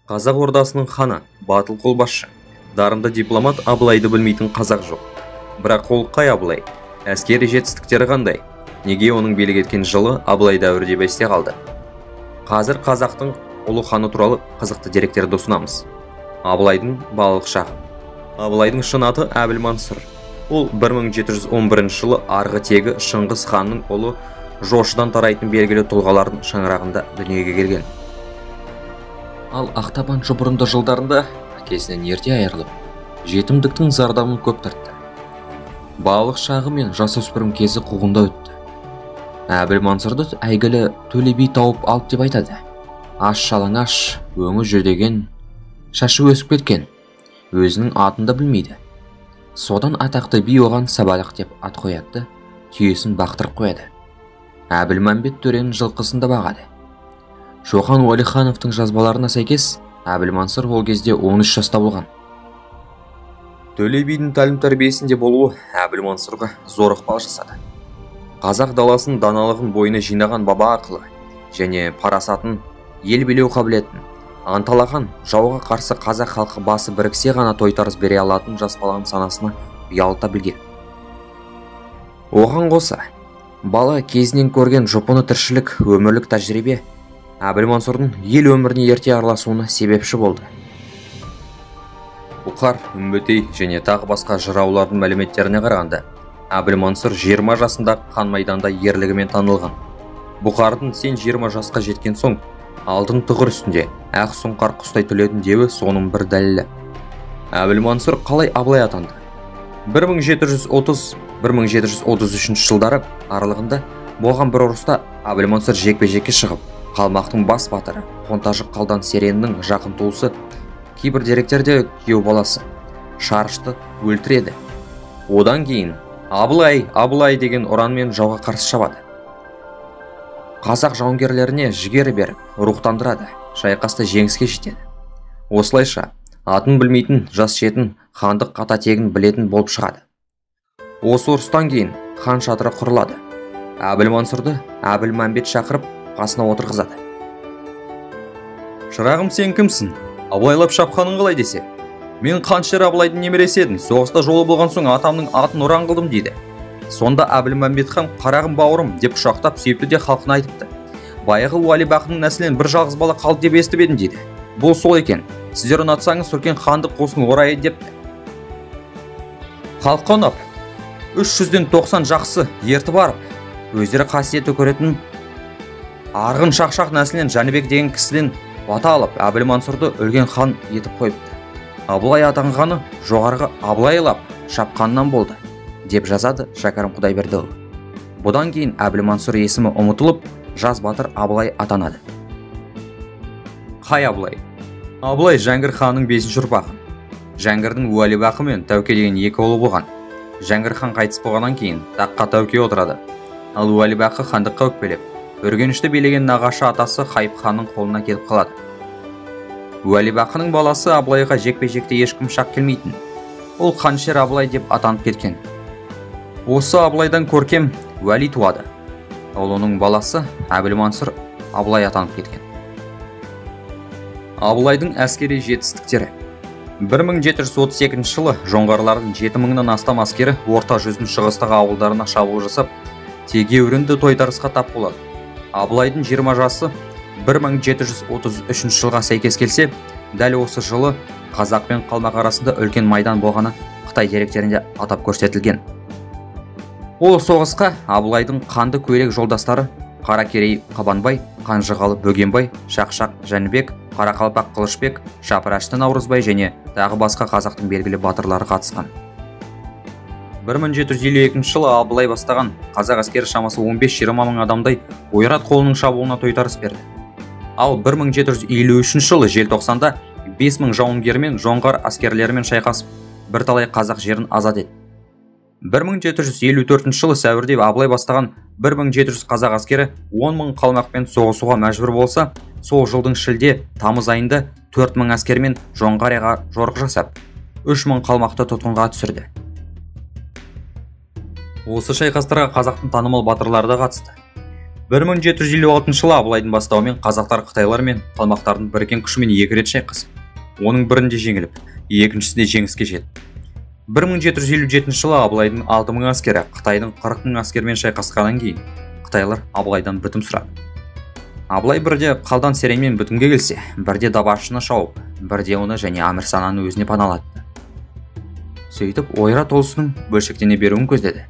Қазақ ордасының ханы, батыл қолбасшы, дарынды дипломат Абылайды білмейтін қазақ жоқ. Бірақ ол қай Абылай? Әскери жетістіктері қандай? Неге оның билік еткен жылы Абылай дәуірі деп есте қалды? Қазір қазақтың ұлы ханы туралы қызықты деректерді ұсынамыз. Абылайдың балалық шағы. Абылайдың шын аты Әбілмансұр. Ол 1711 жылы арғы тегі Шыңғыс ханның ұлы жошыдан тарайтын белгілі тұлғалардың шаңырағында дүниеге келген. Ал ақтабан жұбырынды жылдарында әкесінен ерте айырылып, жетімдіктің зардабын көп тартты. Балалық шағы мен жасөспірім кезі қуғында өтті. Әбілмансұрды әйгілі Төле би тауып алып деп айтады. Аш жалаңаш, өңі жүдеген, шашы өсіп кеткен, өзінің атын да білмейді. Содан атақты би оған Сабалақ деп ат қояды, түйесін бақтырып қояды. Әбілмәмбет төренің жылқысын да бағады. Шоқан Уәлихановтың жазбаларына сәйкес, Әбілмансұр ол кезде 13 жаста болған. Төле бидің тәлім-тәрбиесінде болуы Әбілмансұрға зор ықпал жасады. Қазақ даласын даналығын бойына жинаған баба ақылы және парасатын, ел билеу қабілетін анталаған, жауға қарсы қазақ халқы басы біріксе ғана тойтарыс бере алатын жас баланың санасына ұялата білген. Оған қоса, бала кезінен көрген жұпыны тіршілік, өмірлік тәжірибе Әбілмансұрдың ел өміріне ерте араласуына себепші болды. Бұқар, Үмбетей және тағы басқа жыраулардың мәліметтеріне қарағанда, Әбілмансұр 20 жасында қан майданда ерлігімен танылған. Бұқардың сен 20 жасқа жеткен соң, алтын тұғыр үстінде ақ сұңқар құстай түлетін деуі соның бір дәлелі. Әбілмансұр қалай Абылай атанды? 1730-1733 жылдары аралығында болған бір ұрыста Әбілмансұр жекпе-жекке шығып, қалмақтың бас батыры Қонтажық Қалдан Сереннің жақын туысы, кейбір деректерде күйеу баласы Шарышты өлтіреді. Одан кейін Абылай, Абылай деген ұранмен жауға қарсы шабады. Қазақ жауынгерлеріне жігер беріп, рухтандырады, шайқаста жеңіске жетеді. Осылайша атын білмейтін жас жетін хандық ата тегін білетін болып шығады. Осы ұрыстан кейін хан шатыры құрылады. Әбілмансұрды Әбілмәмбет шақырып қасына отырғызады. Шырағым, сен кімсің? Абылайлап шапқаның қалай десе? Мен қаншер Абылайдың немересі едім. Соғыста жолы болған соң атамның атын ұран қылдым дейді. Сонда Әбілмәмбет хан қарағым бауырым деп құшақтап сүйіпті де халқына айтыпты. Баяғы Уәлибақының нәсілінен бір жалғыз бала қалды деп естіп едім дейді. Бұл сол екен. Сіздер ұнатсаңыз Түркен хандық қосын орайы депті. Халыққа ұнап, 390 жақсы ерті барып, өздері қасиеті көретін Арғын Шақшақ нәсілінен Жәнібек деген кісіден бата алып, Әбілмансұрды өлген хан етіп қойыпты. Абылай атанғаны жоғарғы Абылайлап шапқаннан болды, деп жазады Шәкәрім Құдайбердіұлы. Бұдан кейін Әбілмансұр есімі ұмытылып, жас батыр Абылай атанады. Қай Абылай? Абылай Жәңгір ханның 5-ші ұрпағы. Жәңгірдің Уәлибақы мен Тәуке деген екі ұлы болған. Жәңгір хан қайтыс болғаннан кейін таққа Тәуке отырады. Ал Уәлибақы хандыққа өкпелеп, Үргенішті билеген нағашы атасы Хайып ханның қолына келіп қалады. Уәлибақының баласы Абылайға жекпе-жекте ешкім шақ келмейтін. Ол қаншер Абылай деп атанып кеткен. Осы Абылайдан көркем Уәли туады. Ол оның баласы Әбілмансұр Абылай атанып кеткен. Абылайдың әскери жетістіктері. 1732 жылы жоңғарлардың 7000-нан астам аскері орта жүздің шығыстағы ауылдарына шабуыл жасап, тегеурінді тойтарысқа тап болады. Абылайдың 20 жасы 1733 жылға сәйкес келсе, дәл осы жылы қазақ пен қалмақ арасында үлкен майдан болғаны Қытай деректерінде атап көрсетілген. Ол соғысқа Абылайдың қанды көйлек жолдастары Қаракерей Қабанбай, Қанжығалы Бөгенбай, Шақшақ Жәнібек, Қарақалпақ Қылышбек, Шапырашты Наурызбай және тағы басқа қазақтың белгілі батырлары қатысқан. 1752 жылы Абылай бастаған қазақ әскері шамасы 15-20 мың адамдай ойрат қолының шабуылына тойтарыс берді. Ал 1753 жылы желтоқсанда 5000 жауынгермен жоңғар әскерлерімен шайқасып, бірталай қазақ жерін азат еді. 1754 жылы сәуірде Абылай бастаған 1700 қазақ әскері 10 мың қалмақпен соғысуға мәжбүр болса, сол жылдың шілде-тамыз айында 4000 әскермен Жоңғарияға жорық жасап, 3000 қалмақты тұтқынға түсірді. Осы шайқастарға қазақтың танымал батырлары да қатысты. 1756 жылы Абылайдың бастауымен қазақтар қытайлар мен қалмақтардың біріккен күшімен 2 рет шайқасып, оның бірінде жеңіліп, екіншісінде жеңіске жетті. 1757 жылы Абылайдың 6000 әскері Қытайдың 40.000 әскермен шайқасқаннан кейін қытайлар Абылайдан бітім сұрады. Абылай бірде қалдан серенмен бітімге келсе, бірде дабашыны шауып, бірде оны және Әмірсананы өзіне паналатты. Сөйтіп, Ойрат ұлысының бөлшектене беруін көздеді.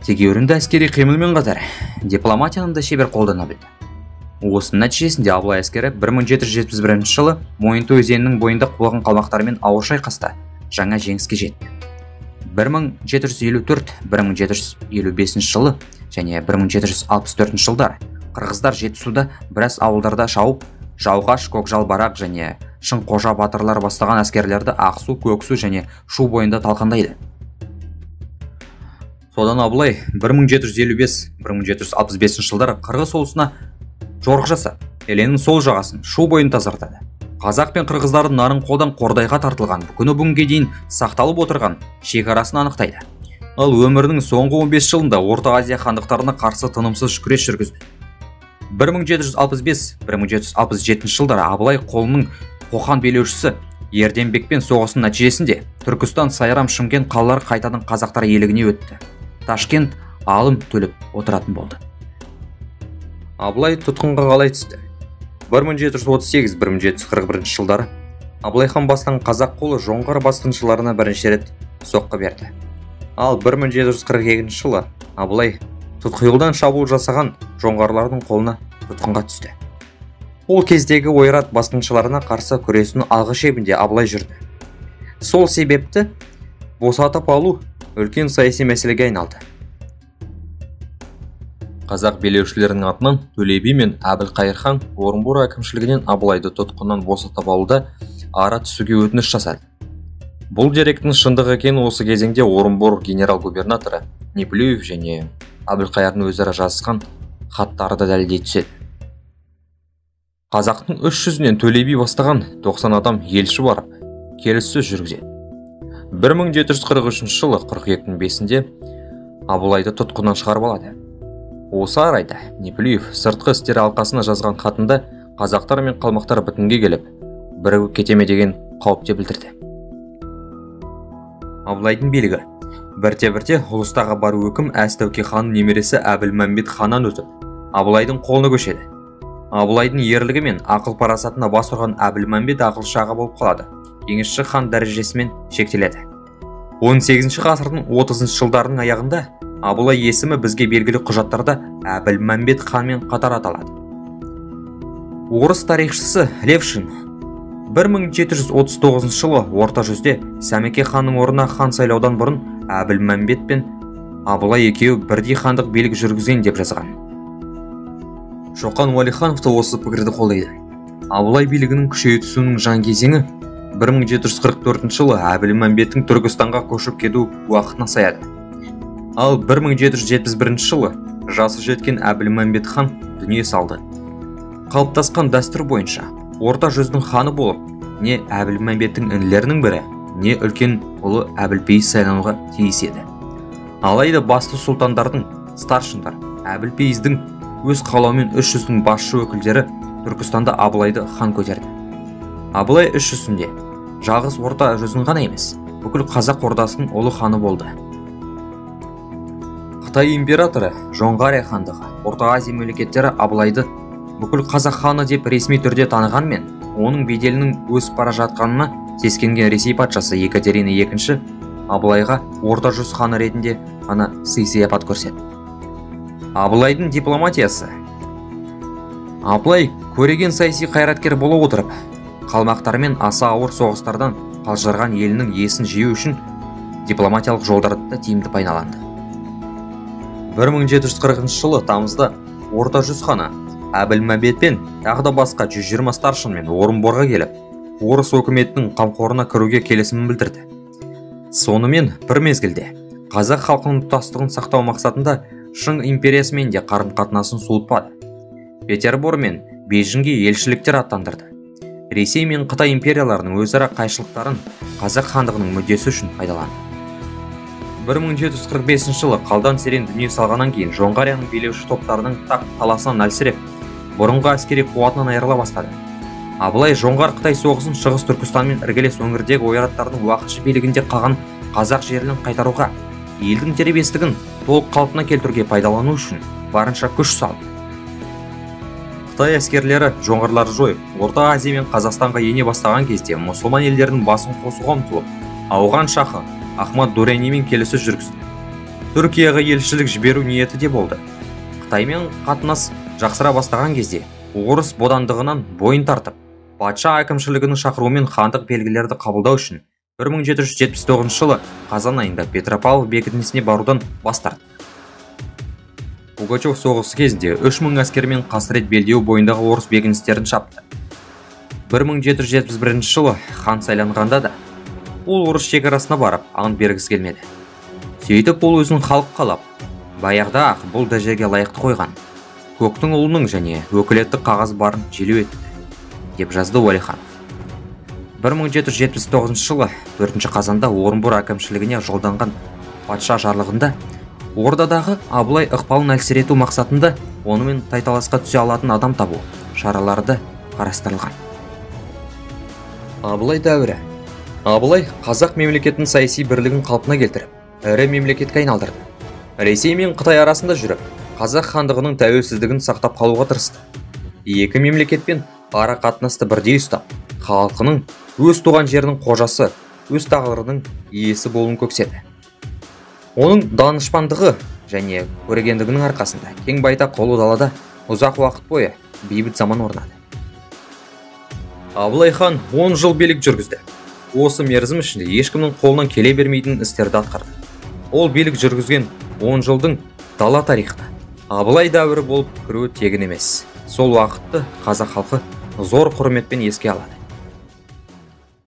Тегеурінді әскери қимылмен қатар дипломатияны да шебер қолдана білді. Осының нәтижесінде Абылай әскері 1771 жылы Мойынты өзенінің бойында құлаған қалмақтармен ауыр шайқаста жаңа жеңіске жетті. 1754, 1755 жылы және 1764 жылдары қырғыздар Жетісуда біраз ауылдарда шауып, Жауғаш, Көкжал Барақ және Шыңқожа батырлар бастаған әскерлерді Ақсу, Көксу және Шу бойында талқандайды. Содан Абылай 1755-1765 жылдары қырғыз ұлысына жорық жасап, Еленің сол жағасын Шу бойын тазартады. Қазақ пен қырғыздардың нарын қолдан қордайға тартылған, күні бүгінге дейін сақталып отырған шекарасын анықтайды. Ал өмірінің соңғы 15 жылында Орта Азия хандықтарына қарсы тынымсыз күрес жүргізді. 1765-1767 жылдары Абылай қолының Қоқан билеушісі Ерденбекпен соғысының нәтижесінде Түркістан, Сайрам, Шымкент қалалары қайтадан қазақтар иелігіне өтті. Ташкент алым төлеп отыратын болды. Абылай тұтқынға қалай түсті? 1738-1741 жылдары Абылай хан бастаған қазақ қолы жоңғар басқыншыларына бірінші рет соққы берді. Ал 1742 жылы Абылай Тұтқиылдан шабуыл жасаған жоңғарлардың қолына тұтқынға түсті. Ол кездегі ойрат басқыншыларына қарсы күресінің алғы шебінде Абылай жүрді. Сол себепті босатып алу үлкен саяси мәселеге айналды. Қазақ билеушілерінің атынан Төле би мен Әбілқайыр хан Орынбор әкімшілігінен Абылайды тұтқыннан босатып алуда ара түсуге өтініш жасады. Бұл деректің шындық екенін осы кезеңде Орынбор генерал-губернаторы Неплюев және Әбілқайырдың өзара жазысқан хаттары да дәлелдей түседі. Қазақтың 300-нен Төле би бастаған 90 адам елші барып, келіссөз жүргізеді. 1743 жылы 42-ның 5-інде Абылайды тұтқыннан шығарып алады. Осы арайда Неплюев сыртқы істер алқасына жазған хатында қазақтар мен қалмақтар бітімге келіп, бірігіп кете ме деген қауіпте білдірді. Абылайдың билігі бірте-бірте ұлыстағы бар өкім Әз Тәуке ханның немересі Әбілмәмбет ханнан өтіп, Абылайдың қолына көшеді. Абылайдың ерлігі мен ақыл парасатына бас ұрған Әбілмәмбет ақылшағы болып қалады. Кеңесші хан дәрежесімен шектеледі. 18 ғасырдың 30 жылдарының аяғында Абылай есімі бізге белгілі құжаттарда Әбілмәмбет ханмен қатар аталады. Орыс тарихшысы Левшин 1739 жылы орта жүзде Сәмеке ханның орнына хан сайлаудан бұрын Әбілмәмбет пен Абылай екеуі бірдей хандық билік жүргізген деп жазған. Шоқан Уәлиханов та осы пікірді қолдайды. Абылай билігінің күшейе түсуінің жан кезеңі 1744 жылы Әбілмәмбеттің Түркістанға көшіп кету уақытына саяды. Ал 1771 жылы жасы жеткен Әбілмәмбет хан дүние салды. Қалыптасқан дәстүр бойынша орта жүздің ханы болып, не Әбілмәмбеттің інілерінің бірі, не үлкен ұлы Әбілпейіз сайлануға тиіс еді. Алайда басты сұлтандардың, старшындар, Әбілпейіздің өз қалауымен 300-дің басшы өкілдері Түркістанда Абылайды хан көтерді. Абылай 300-сінде жалғыз орта жүздің ғана емес, бүкіл қазақ ордасының ұлы ханы болды. Қытай императоры Жоңғария хандығы, Орта Азия мемлекеттері Абылайды бүкіл қазақ ханы деп ресми түрде танығанмен, оның беделінің өсіп бара жатқанына сескенген Ресей патшасы Екатерина II Абылайға орта жүз ханы ретінде ғана сый-сияпат көрсетті. Абылайдың дипломатиясы. Абылай көреген саяси қайраткер бола отырып, қалмақтармен аса ауыр соғыстардан қалжырған елінің есін жию үшін дипломатиялық жолдарды тиімді пайдаланды. 1740 жылы тамызда орта жүз ханы Әбілмәмбетпен тағы да басқа 120 старшынмен Орынборға келіп, орыс өкіметінің қамқорына кіруге келісімін білдірді. Сонымен бір мезгілде қазақ халқының тұтастығын сақтау мақсатында Шың империясымен де қарым-қатынасын суытпады. Петербор мен Бейжіңге елшіліктер аттандырды. Ресей мен Қытай империяларының өзара қайшылықтарын қазақ хандығының мүддесі үшін пайдаланды. 1745 жылы қалдан серен дүние салғаннан кейін Жоңғарияның билеуші топтарының тақ таласынан әлсіреп, бұрынғы әскери қуатынан айырыла бастады. Абылай Жоңғар-Қытай соғысын Шығыс Түркістанмен іргелес өңірдегі ойраттардың уақытша билігінде қалған қазақ жерін қайтаруға, елдің дербестігін толық қалпына келтіруге пайдалану үшін барынша күш салды. Қытай әскерлері жоңғарларды жойып, Орта Азия мен Қазақстанға ене бастаған кезде мұсылман елдерінің басын қосуға ұмтылып, ауған шахы Ахмад Дуранимен келіссөз жүргізді. Түркияға елшілік жіберу ниеті де болды. Қытаймен қатынас жақсыра бастаған кезде орыс бодандығынан бойын тартып, патша әкімшілігінің шақыруымен хандық белгілерді қабылдау үшін 1779 жылы қазан айында Петропавл бекінісіне барудан бас тартты. Пугачев соғысы кезінде 3000 әскермен Қасырет белдеуі бойындағы орыс бекіністерін шапты. 1771 жылы хан сайланғанда да ол орыс шекарасына барып ант бергісі келмеді. Сөйтіп ол өзін халық қалап, баяғыда ақ бұл дәрежеге лайықты қойған көктің ұлының және өкілеттік қағаз барын желеу етті, деп жазды Уәлиханов. 1779 жылы 4 қазанда Орынбор әкімшілігіне жолданған патша жарлығында Ордадағы Абылай ықпалын әлсірету мақсатында онымен тайталасқа түсе алатын адам табу шаралары да қарастырылған. Абылай дәуірі. Абылай қазақ мемлекетінің саяси бірлігін қалпына келтіріп, ірі мемлекетке айналдырды. Ресей мен Қытай арасында жүріп, қазақ хандығының тәуелсіздігін сақтап қалуға тырысты. Екі мемлекетпен ара қатынасты бірдей ұстап, халқының өз туған жерінің қожасы, өз тағдырының иесі болуын көкседі. Оның данышпандығы және көрегендігінің арқасында кең байтақ қолы далада ұзақ уақыт бойы бейбіт заман орнады. Абылай хан 10 жыл билік жүргізді. Осы мерзім ішінде ешкімнің қолынан келе бермейтін істерді атқарды. Ол билік жүргізген 10 жылдың дала тарихына Абылай дәуірі болып кіруі тегін емес. Сол уақытты қазақ халқы зор құрметпен еске алады.